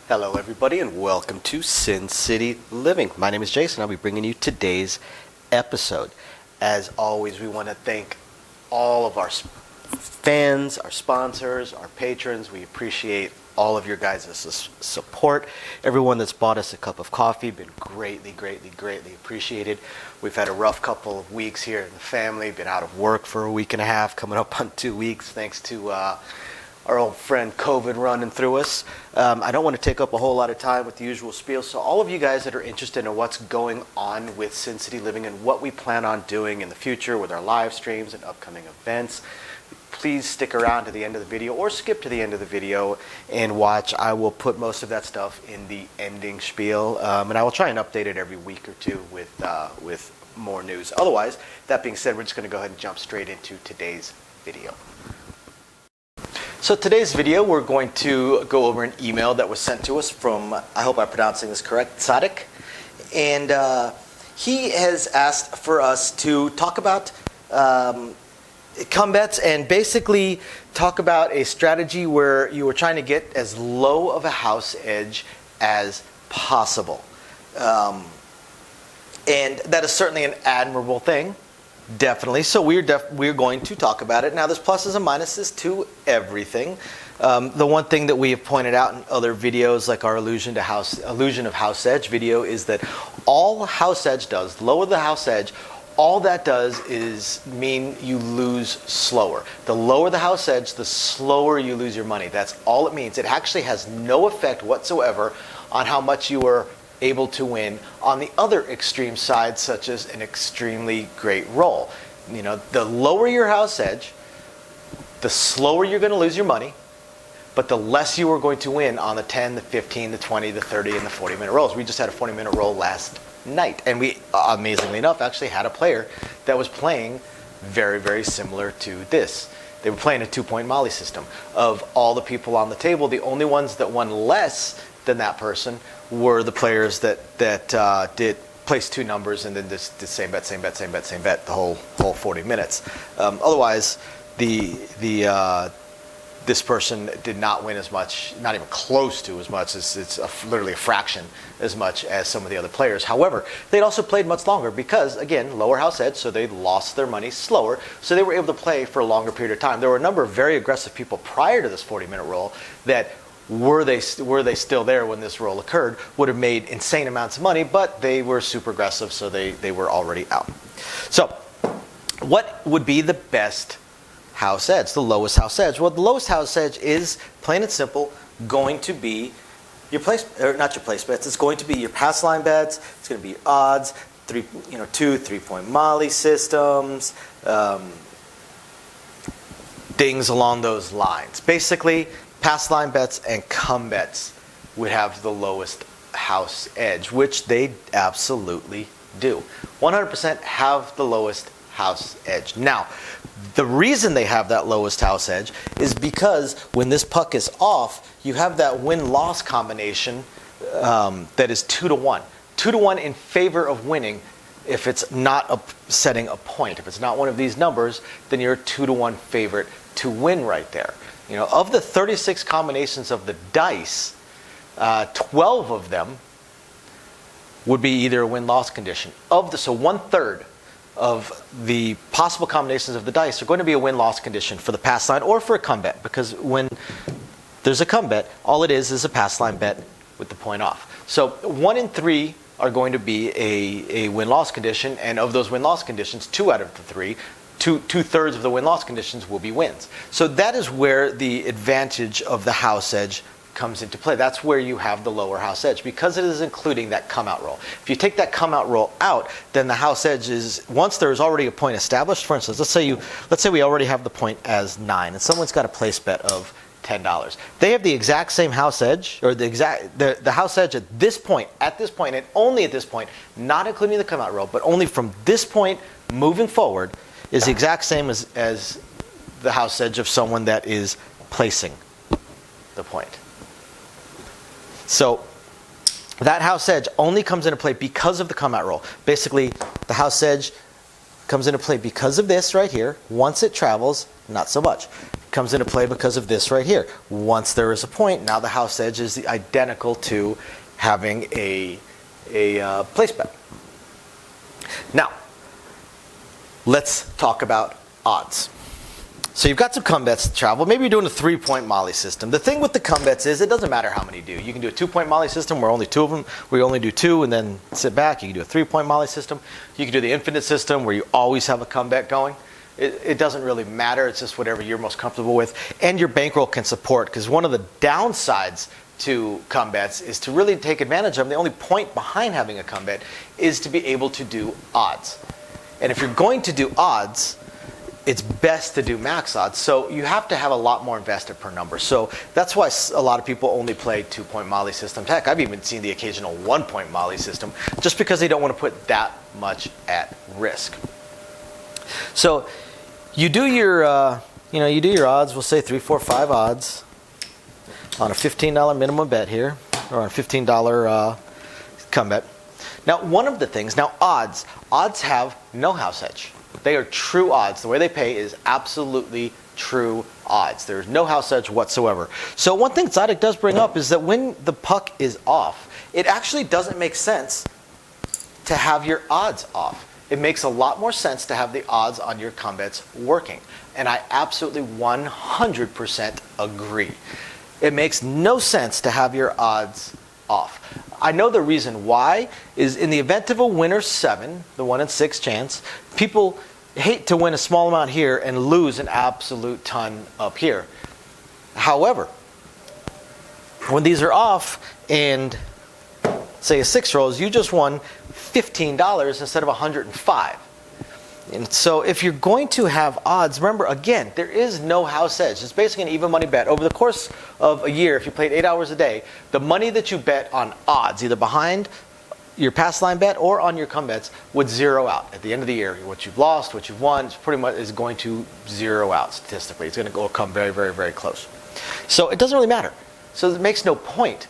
Hello everybody and welcome to Sin City Living. My name is Jason. I'll be bringing you today's episode. As always, we want to thank all of our fans, our sponsors, our patrons. We appreciate all of your guys' support. Everyone that's bought us a cup of coffee, been greatly appreciated. We've had a rough couple of weeks here in the family, been out of work for a week and a half, coming up on 2 weeks thanks to our old friend COVID running through us. I don't want to take up a whole lot of time with the usual spiel, so all of you guys that are interested in what's going on with Sin City Living and what we plan on doing in the future with our live streams and upcoming events, please stick around to the end of the video or skip to the end of the video and watch. I will put most of that stuff in the ending spiel, and I will try and update it every week or two with more news. Otherwise, that being said, we're just going to go ahead and jump straight into today's video. So today's video, we're going to go over an email that was sent to us from, I hope I'm pronouncing this correct, Sadik. And he has asked for us to talk about come bets and basically talk about a strategy where you were trying to get as low of a house edge as possible. And that is certainly an admirable thing. Definitely. So we're going to talk about it. Now, there's pluses and minuses to everything. The one thing that we have pointed out in other videos, like our illusion of house edge video, is that all house edge does, lower the house edge, all that does is mean you lose slower. The lower the house edge, the slower you lose your money. That's all it means. It actually has no effect whatsoever on how much you are able to win on the other extreme side, such as an extremely great roll. You know, the lower your house edge, the slower you're going to lose your money, but the less you are going to win on the 10, the 15, the 20, the 30, and the 40-minute rolls. We just had a 40-minute roll last night, and we, amazingly enough, actually had a player that was playing very similar to this. They were playing a 2-point Molly system. Of all the people on the table, the only ones that won less than that person were the players that did place two numbers and then just did same bet the whole 40 minutes. Otherwise, this person did not win as much, not even close to as much. It's literally a fraction as much as some of the other players. However, they'd also played much longer because, again, lower house edge, so they lost their money slower, so they were able to play for a longer period of time. There were a number of very aggressive people prior to this 40-minute roll that were they still there when this roll occurred, would have made insane amounts of money, but they were super aggressive, so they were already out. So what would be the best house edge, the lowest house edge? Well, the lowest house edge is, plain and simple, going to be your place, or not your place bets. It's going to be your pass line bets. It's going to be your odds, 2, 3-point Molly systems, things along those lines. Basically, pass line bets and come bets would have the lowest house edge, which they absolutely do. 100% have the lowest house edge. Now, the reason they have that lowest house edge is because when this puck is off, you have that win-loss combination that is 2-to-1. 2-to-1 in favor of winning if it's not setting a point. If it's not one of these numbers, then you're a 2-to-1 favorite to win right there. You know, of the 36 combinations of the dice, 12 of them would be either a win-loss condition. So 1/3 of the possible combinations of the dice are going to be a win-loss condition for the pass line or for a come bet, because when there's a come bet, all it is a pass line bet with the point off. So 1 in 3 are going to be a win-loss condition, and of those win-loss conditions, 2 out of the 3, two-thirds of the win-loss conditions will be wins. So that is where the advantage of the house edge comes into play. That's where you have the lower house edge, because it is including that come-out roll. If you take that come-out roll out, then the house edge is, once there is already a point established, for instance, let's say we already have the point as 9, and someone's got a place bet of $10. They have the exact same house edge, or the house edge at this point, and only at this point, not including the come-out roll, but only from this point moving forward, is the exact same as the house edge of someone that is placing the point. So that house edge only comes into play because of the come-out roll. Basically, the house edge comes into play because of this right here. Once it travels, not so much. comes into play because of this right here. Once there is a point, now the house edge is identical to having a place bet. Now, let's talk about odds. So you've got some come bets to travel. Maybe you're doing a 3-point Molly system. The thing with the come bets is it doesn't matter how many you do. You can do a 2-point Molly system where only 2 of them, where you only do 2 and then sit back. You can do a 3-point Molly system. You can do the infinite system where you always have a come bet going. It doesn't really matter. It's just whatever you're most comfortable with. And your bankroll can support, because one of the downsides to come bets is to really take advantage of them. The only point behind having a come bet is to be able to do odds. And if you're going to do odds, it's best to do max odds. So you have to have a lot more invested per number. So that's why a lot of people only play 2-point Molly systems. Heck, I've even seen the occasional 1-point Molly system, just because they don't want to put that much at risk. So you do your, you do your odds. We'll say 3, 4, 5 odds on a $15 minimum bet here, or on a $15 come bet. Now, one of the things, odds have no house edge. They are true odds. The way they pay is absolutely true odds. There's no house edge whatsoever. So one thing Tzaddik does bring up is that when the puck is off, it actually doesn't make sense to have your odds off. It makes a lot more sense to have the odds on your come bets working. And I absolutely 100% agree. It makes no sense to have your odds off. I know the reason why is in the event of a winner 7, the 1 in 6 chance, people hate to win a small amount here and lose an absolute ton up here. However, when these are off and say a 6 rolls, you just won $15 instead of $105. And so if you're going to have odds, remember, again, there is no house edge. It's basically an even money bet. Over the course of a year, if you played 8 hours a day, the money that you bet on odds, either behind your pass line bet or on your come bets, would zero out. At the end of the year, what you've lost, what you've won, pretty much is going to zero out statistically. It's going to come very, very, very close. So it doesn't really matter. So it makes no point,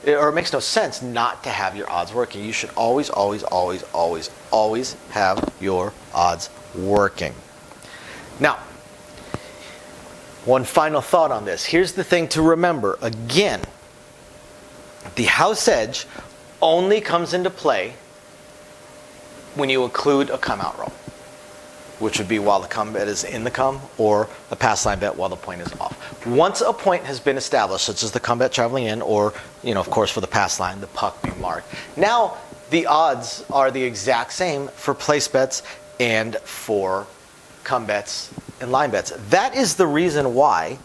or it makes no sense not to have your odds working. You should always, always, always, always, always have your odds working. Now, one final thought on this. Here's the thing to remember. Again, the house edge only comes into play when you include a come out roll, which would be while the come bet is in the come, or a pass line bet while the point is off. Once a point has been established, such as the come bet traveling in, or, of course, for the pass line, the puck being marked, now the odds are the exact same for place bets and for come bets and line bets. That is the reason why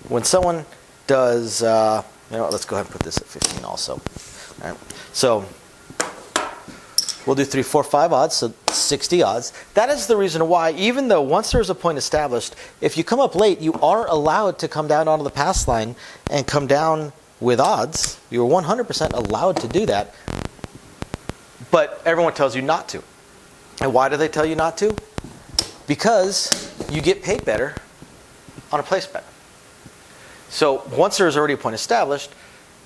when someone does, let's go ahead and put this at 15 also. All right. So we'll do 3, 4, 5 odds, so 60 odds. That is the reason why, even though once there's a point established, if you come up late, you are allowed to come down onto the pass line and come down with odds. You're 100% allowed to do that. But everyone tells you not to. And why do they tell you not to? Because you get paid better on a place bet. So once there's already a point established,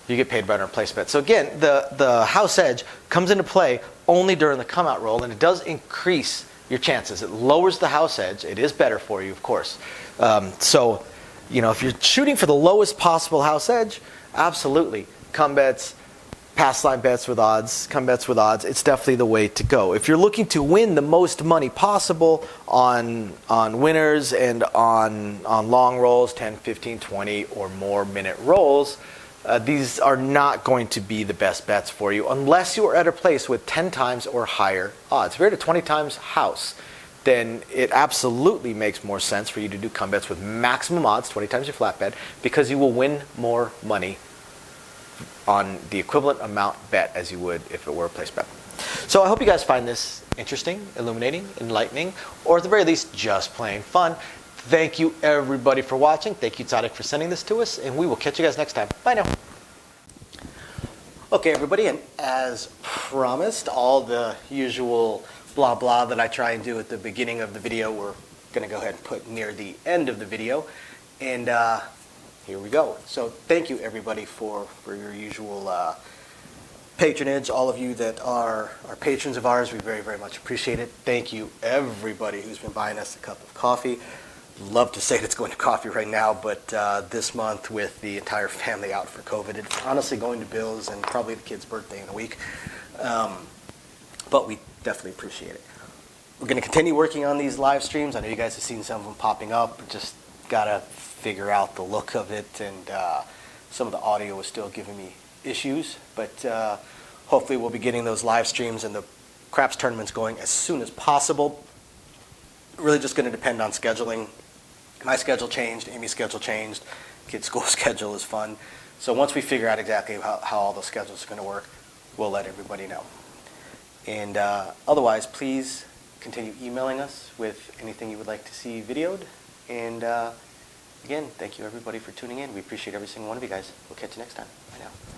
you get paid better on a place bet. So again, the house edge comes into play only during the come out roll, and it does increase your chances. It lowers the house edge. It is better for you, of course. So if you're shooting for the lowest possible house edge, absolutely. Come bets, pass line bets with odds, come bets with odds, it's definitely the way to go. If you're looking to win the most money possible on winners and on long rolls, 10, 15, 20 or more minute rolls, these are not going to be the best bets for you unless you are at a place with 10 times or higher odds. If you're at a 20 times house, then it absolutely makes more sense for you to do come bets with maximum odds, 20 times your flat bet, because you will win more money on the equivalent amount bet as you would if it were a place bet. So I hope you guys find this interesting, illuminating, enlightening, or at the very least, just plain fun. Thank you everybody for watching. Thank you Tzaddik for sending this to us, and we will catch you guys next time. Bye now. Okay everybody, and as promised, all the usual blah blah that I try and do at the beginning of the video, we're going to go ahead and put near the end of the video. And here we go. So thank you everybody for your usual patronage. All of you that are patrons of ours, we very, very much appreciate it. Thank you everybody who's been buying us a cup of coffee. love to say it's going to coffee right now, but this month with the entire family out for COVID, it's honestly going to Bill's and probably the kid's birthday in a week. But we definitely appreciate it. We're going to continue working on these live streams. I know you guys have seen some of them popping up. Just got to figure out the look of it, and some of the audio is still giving me issues. But hopefully we'll be getting those live streams and the craps tournaments going as soon as possible. Really just going to depend on scheduling. My schedule changed, Amy's schedule changed, kids' school schedule is fun. So once we figure out exactly how all those schedules are going to work, we'll let everybody know. And otherwise, please continue emailing us with anything you would like to see videoed. And again, thank you everybody for tuning in. We appreciate every single one of you guys. We'll catch you next time. Bye now.